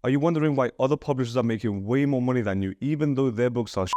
Are you wondering why other publishers are making way more money than you, even though their books are shit?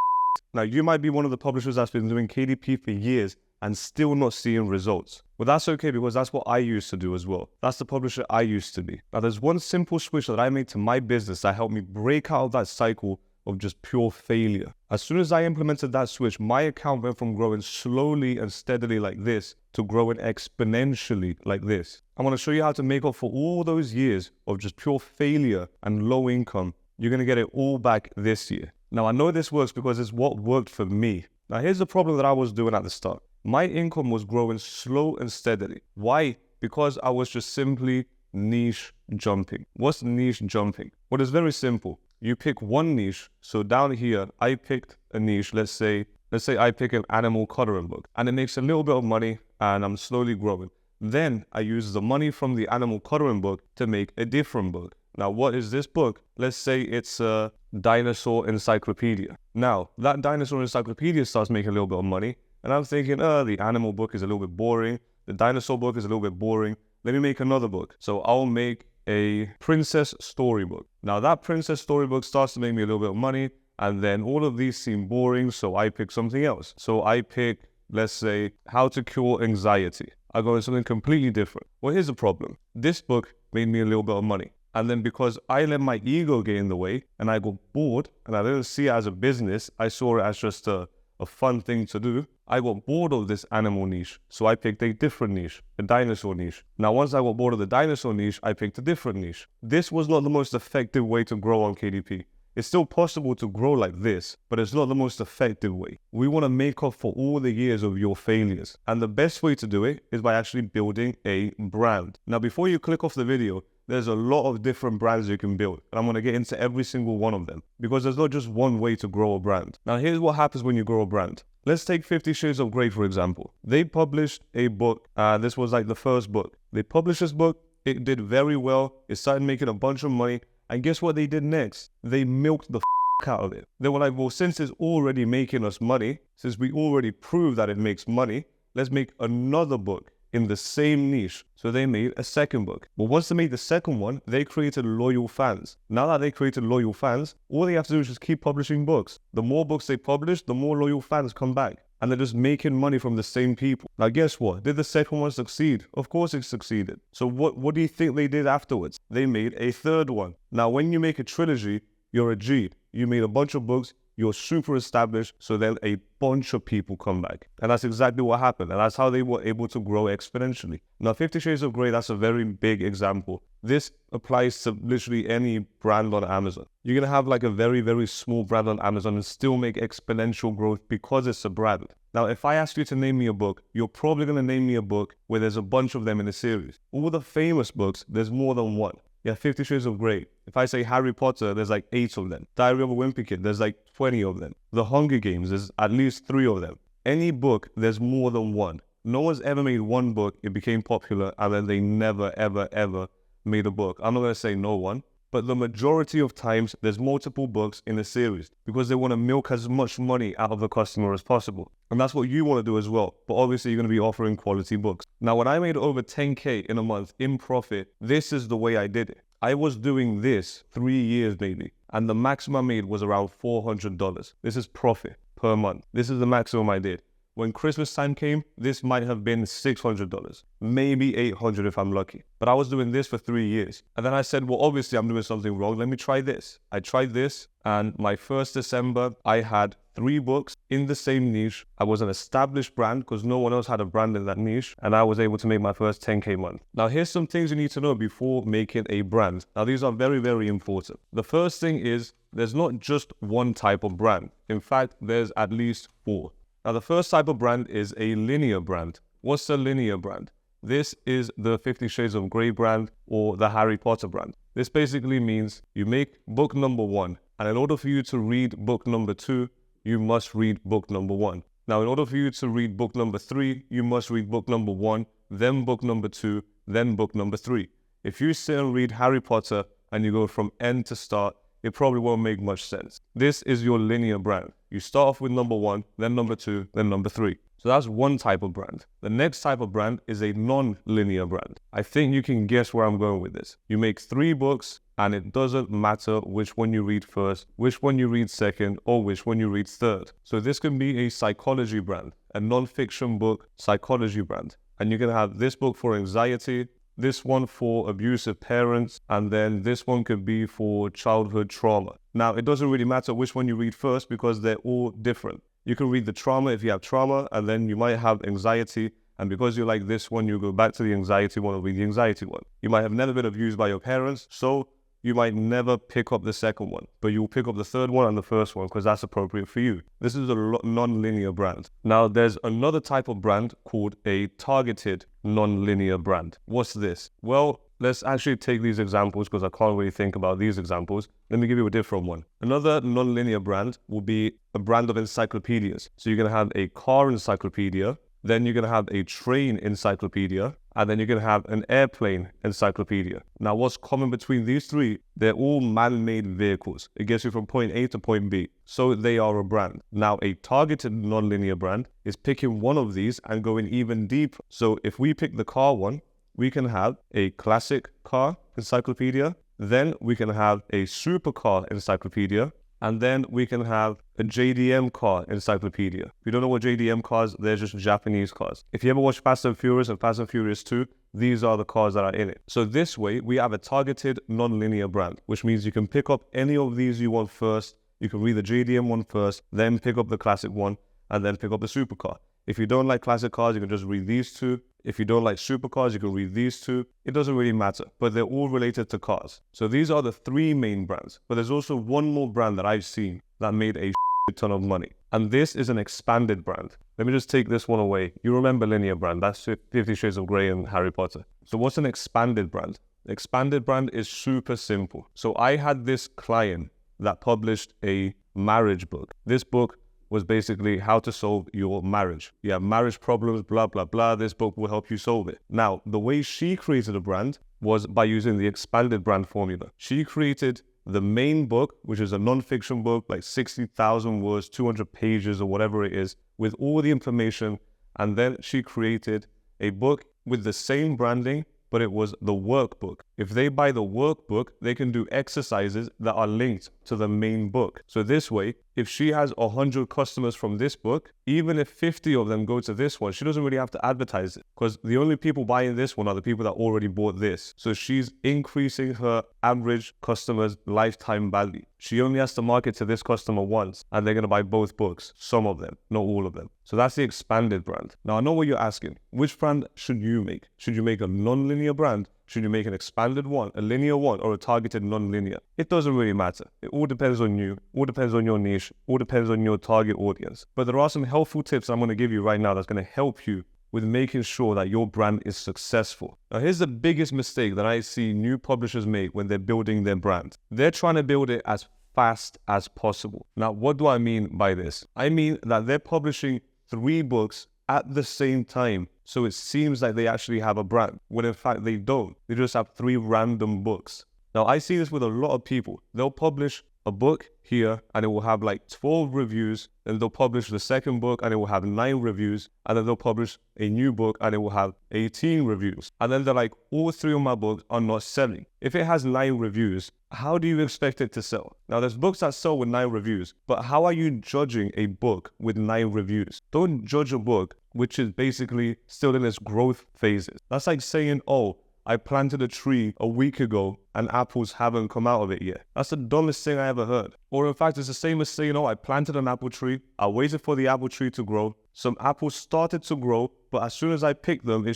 Now, you might be one of the publishers that's been doing KDP for years and still not seeing results. But that's okay, because that's what I used to do as well. That's the publisher I used to be. Now, there's one simple switch that I made to my business that helped me break out of that cycle of just pure failure. As soon as I implemented that switch, my account went from growing slowly and steadily like this to growing exponentially like this. I want to show you how to make up for all those years of just pure failure and low income. You're going to get it all back this year. Now, I know this works because it's what worked for me. Now, here's the problem that I was doing at the start. My income was growing slow and steadily. Why? Because I was just simply niche jumping. What's niche jumping? Well, it's very simple. You pick one niche. So down here, I picked a niche. Let's say I pick an animal coloring book, and it makes a little bit of money and I'm slowly growing. Then I use the money from the animal coloring book to make a different book. Now, what is this book? Let's say it's a dinosaur encyclopedia. Now, that dinosaur encyclopedia starts making a little bit of money, and I'm thinking, the animal book is a little bit boring. The dinosaur book is a little bit boring. Let me make another book. So I'll make a princess storybook. Now, that princess storybook starts to make me a little bit of money, and then all of these seem boring, so I pick something else. So I pick, let's say, how to cure anxiety. I go into something completely different. Well, here's the problem. This book made me a little bit of money. And then because I let my ego get in the way and I got bored and I didn't see it as a business, I saw it as just a fun thing to do. I got bored of this animal niche. So I picked a different niche, a dinosaur niche. Now, once I got bored of the dinosaur niche, I picked a different niche. This was not the most effective way to grow on KDP. It's still possible to grow like this, but it's not the most effective way. We want to make up for all the years of your failures. And the best way to do it is by actually building a brand. Now, before you click off the video, there's a lot of different brands you can build. And I'm going to get into every single one of them because there's not just one way to grow a brand. Now, here's what happens when you grow a brand. Let's take 50 Shades of Grey, for example. They published a book. This was like the first book. They published this book. It did very well. It started making a bunch of money. And guess what they did next? They milked the out of it. They were like, well, since it's already making us money, since we already proved that it makes money, let's make another book in the same niche. So they made a second book. But once they made the second one, they created loyal fans. Now that they created loyal fans, all they have to do is just keep publishing books. The more books they publish, the more loyal fans come back. And they're just making money from the same people. Now, guess what? Did the second one succeed? Of course it succeeded. So what do you think they did afterwards? They made a third one. Now, when you make a trilogy, you're a G. You made a bunch of books. You're super established, so then a bunch of people come back. And that's exactly what happened. And that's how they were able to grow exponentially. Now, 50 Shades of Grey, that's a very big example. This applies to literally any brand on Amazon. You're going to have like a very, very small brand on Amazon and still make exponential growth because it's a brand. Now, if I ask you to name me a book, you're probably going to name me a book where there's a bunch of them in a series. All the famous books, there's more than one. Yeah, 50 Shades of Grey. If I say Harry Potter, there's like 8 of them. Diary of a Wimpy Kid, there's like 20 of them. The Hunger Games, there's at least 3 of them. Any book, there's more than one. No one's ever made one book, it became popular, and then they never, ever, ever made a book. I'm not going to say no one, but the majority of times, there's multiple books in a series because they want to milk as much money out of the customer as possible. And that's what you want to do as well. But obviously, you're going to be offering quality books. Now, when I made over 10K in a month in profit, this is the way I did it. I was doing this 3 years maybe, and the maximum I made was around $400. This is profit per month. This is the maximum I did. When Christmas time came, this might have been $600, maybe $800 if I'm lucky. But I was doing this for 3 years. And then I said, well, obviously I'm doing something wrong. Let me try this. I tried this, and my first December, I had 3 books in the same niche. I was an established brand because no one else had a brand in that niche, and I was able to make my first 10K month. Now, here's some things you need to know before making a brand. Now, these are very, very important. The first thing is there's not just one type of brand. In fact, there's at least 4. Now, the first type of brand is a linear brand. What's a linear brand? This is the 50 Shades of Grey brand or the Harry Potter brand. This basically means you make book number 1, and in order for you to read book number 2, you must read book number 1. Now, in order for you to read book number 3, you must read book number 1, then book number 2, then book number 3. If you sit and read Harry Potter and you go from end to start, it probably won't make much sense. This is your linear brand. You start off with number 1, then number 2, then number 3. So that's one type of brand. The next type of brand is a non-linear brand. I think you can guess where I'm going with this. You make 3 books and it doesn't matter which one you read first, which one you read second, or which one you read third. So this can be a psychology brand, a non-fiction book psychology brand. And you can have this book for anxiety, this one for abusive parents, and then this one could be for childhood trauma. Now, it doesn't really matter which one you read first because they're all different. You can read the trauma if you have trauma, and then you might have anxiety. And because you like this one, you go back to the anxiety one or read the anxiety one. You might have never been abused by your parents, so you might never pick up the second one, but you'll pick up the third one and the first one because that's appropriate for you. This is a non-linear brand. Now, there's another type of brand called a targeted non-linear brand. What's this? Well, let's actually take these examples because I can't really think about these examples. Let me give you a different one. Another non-linear brand will be a brand of encyclopedias. So you're going to have a car encyclopedia, then you're going to have a train encyclopedia, and then you're going to have an airplane encyclopedia. Now, what's common between these 3? They're all man-made vehicles. It gets you from point A to point B. So they are a brand. Now, a targeted non-linear brand is picking one of these and going even deeper. So if we pick the car one, we can have a classic car encyclopedia. Then we can have a supercar encyclopedia. And then we can have a JDM car encyclopedia. If you don't know what JDM cars, they're just Japanese cars. If you ever watch Fast and Furious and Fast and Furious 2, these are the cars that are in it. So this way, we have a targeted non-linear brand, which means you can pick up any of these you want first. You can read the JDM one first, then pick up the classic one, and then pick up the supercar. If you don't like classic cars, you can just read these 2. If you don't like supercars, you can read these 2. It doesn't really matter, but they're all related to cars. So these are the 3 main brands. But there's also one more brand that I've seen that made a ton of money. And this is an expanded brand. Let me just take this one away. You remember linear brand. That's 50 Shades of Grey and Harry Potter. So what's an expanded brand? Expanded brand is super simple. So I had this client that published a marriage book. This book was basically how to solve your marriage. You have marriage problems, blah, blah, blah. This book will help you solve it. Now, the way she created a brand was by using the expanded brand formula. She created the main book, which is a non-fiction book, like 60,000 words, 200 pages or whatever it is, with all the information. And then she created a book with the same branding, but it was the workbook. If they buy the workbook, they can do exercises that are linked to the main book. So this way, if she has 100 customers from this book, even if 50 of them go to this one, she doesn't really have to advertise it because the only people buying this one are the people that already bought this. So she's increasing her average customer's lifetime value. She only has to market to this customer once and they're going to buy both books, some of them, not all of them. So that's the expanded brand. Now I know what you're asking. Which brand should you make? Should you make a non-linear brand? Should you make an expanded one, a linear one, or a targeted non-linear? It doesn't really matter. It all depends on you, all depends on your niche, all depends on your target audience. But there are some helpful tips I'm going to give you right now that's going to help you with making sure that your brand is successful. Now, here's the biggest mistake that I see new publishers make when they're building their brand. They're trying to build it as fast as possible. Now, what do I mean by this? I mean that they're publishing 3 books at the same time. So it seems like they actually have a brand, when in fact they don't. They just have 3 random books. Now, I see this with a lot of people. They'll publish a book here and it will have like 12 reviews. Then they'll publish the second book and it will have 9 reviews. And then they'll publish a new book and it will have 18 reviews. And then they're like, all 3 of my books are not selling. If it has 9 reviews, how do you expect it to sell? Now, there's books that sell with 9 reviews, but how are you judging a book with 9 reviews? Don't judge a book which is basically still in its growth phases. That's like saying, oh, I planted a tree a week ago and apples haven't come out of it yet. That's the dumbest thing I ever heard. Or in fact, it's the same as saying, oh, I planted an apple tree, I waited for the apple tree to grow, some apples started to grow, but as soon as I picked them,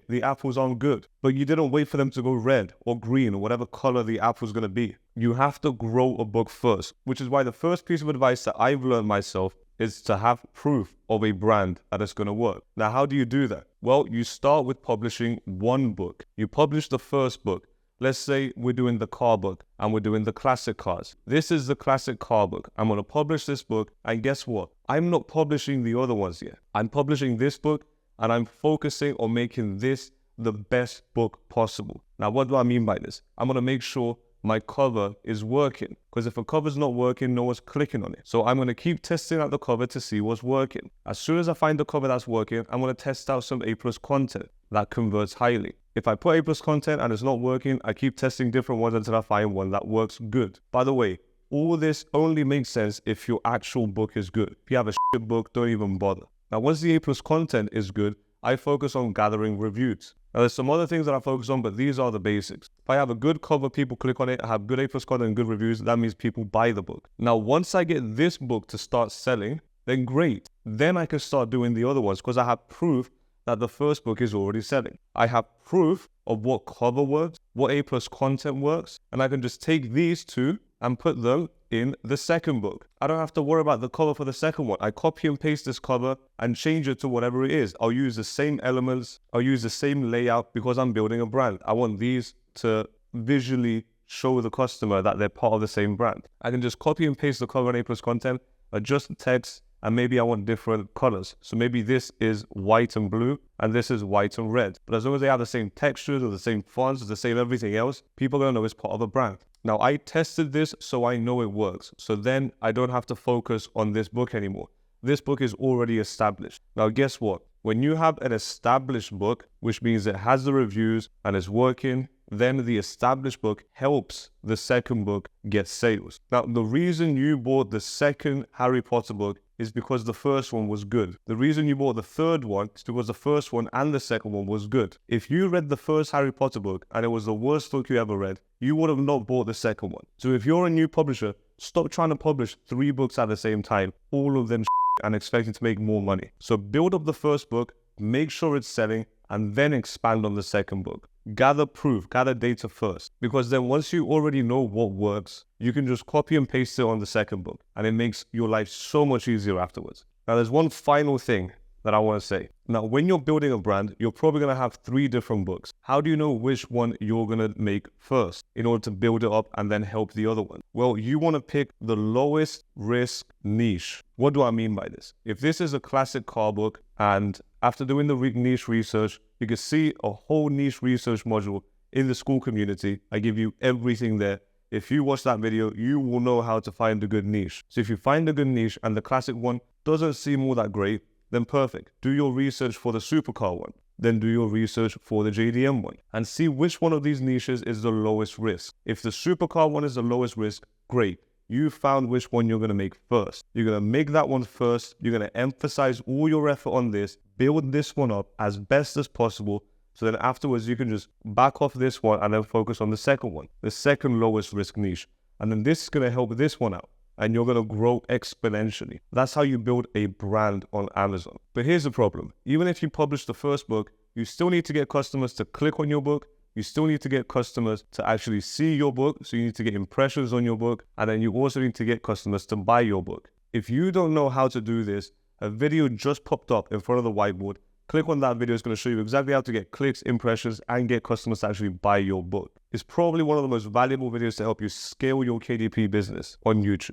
the apples aren't good. But you didn't wait for them to go red or green or whatever color the apple's gonna be. You have to grow a book first, which is why the first piece of advice that I've learned myself is to have proof of a brand that is going to work. Now, how do you do that? Well, you start with publishing 1 book. You publish the first book. Let's say we're doing the car book and we're doing the classic cars. This is the classic car book. I'm going to publish this book, and guess what? I'm not publishing the other ones yet. I'm publishing this book and I'm focusing on making this the best book possible. Now, what do I mean by this? I'm going to make sure my cover is working. Because if a cover's not working, no one's clicking on it. So I'm going to keep testing out the cover to see what's working. As soon as I find the cover that's working, I'm going to test out some A+ content that converts highly. If I put A+ content and it's not working, I keep testing different ones until I find one that works good. By the way, all this only makes sense if your actual book is good. If you have a shit book, don't even bother. Now, once the A+ content is good, I focus on gathering reviews. Now, there's some other things that I focus on, but these are the basics. If I have a good cover, people click on it, I have good A+ content and good reviews, that means people buy the book. Now, once I get this book to start selling, then great. Then I can start doing the other ones because I have proof that the first book is already selling. I have proof of what cover works, what A+ content works, and I can just take these two and put them in the second book. I don't have to worry about the cover for the second one. I copy and paste this cover and change it to whatever it is. I'll use the same elements, I'll use the same layout because I'm building a brand. I want these to visually show the customer that they're part of the same brand. I can just copy and paste the cover and A+ content, adjust the text, and maybe I want different colors. So maybe this is white and blue, and this is white and red. But as long as they have the same textures or the same fonts, the same everything else, people are gonna know it's part of a brand. Now, I tested this so I know it works. So then I don't have to focus on this book anymore. This book is already established. Now, guess what? When you have an established book, which means it has the reviews and it's working, then the established book helps the second book get sales. Now, the reason you bought the second Harry Potter book is because the first one was good. The reason you bought the third one is because the first one and the second one was good. If you read the first Harry Potter book and it was the worst book you ever read, you would have not bought the second one. So if you're a new publisher, stop trying to publish 3 books at the same time, all of them and expecting to make more money. So build up the first book, make sure it's selling, and then expand on the second book. Gather proof, gather data first, because then once you already know what works, you can just copy and paste it on the second book, and it makes your life so much easier afterwards. Now, there's one final thing that I want to say. Now, when you're building a brand, you're probably going to have 3 different books. How do you know which one you're going to make first in order to build it up and then help the other one? Well, you want to pick the lowest risk niche. What do I mean by this? If this is a classic car book, and after doing the niche research, you can see a whole niche research module in the school community. I give you everything there. If you watch that video, you will know how to find a good niche. So if you find a good niche and the classic one doesn't seem all that great, then perfect. Do your research for the supercar one. Then do your research for the JDM one and see which one of these niches is the lowest risk. If the supercar one is the lowest risk, great. You found which one you're going to make first. You're going to make that one first. You're going to emphasize all your effort on this, build this one up as best as possible. So then afterwards, you can just back off this one and then focus on the second one, the second lowest risk niche. And then this is going to help this one out, and you're going to grow exponentially. That's how you build a brand on Amazon. But here's the problem. Even if you publish the first book, you still need to get customers to click on your book. You still need to get customers to actually see your book. So you need to get impressions on your book. And then you also need to get customers to buy your book. If you don't know how to do this, a video just popped up in front of the whiteboard. Click on that video. It's going to show you exactly how to get clicks, impressions, and get customers to actually buy your book. It's probably one of the most valuable videos to help you scale your KDP business on YouTube.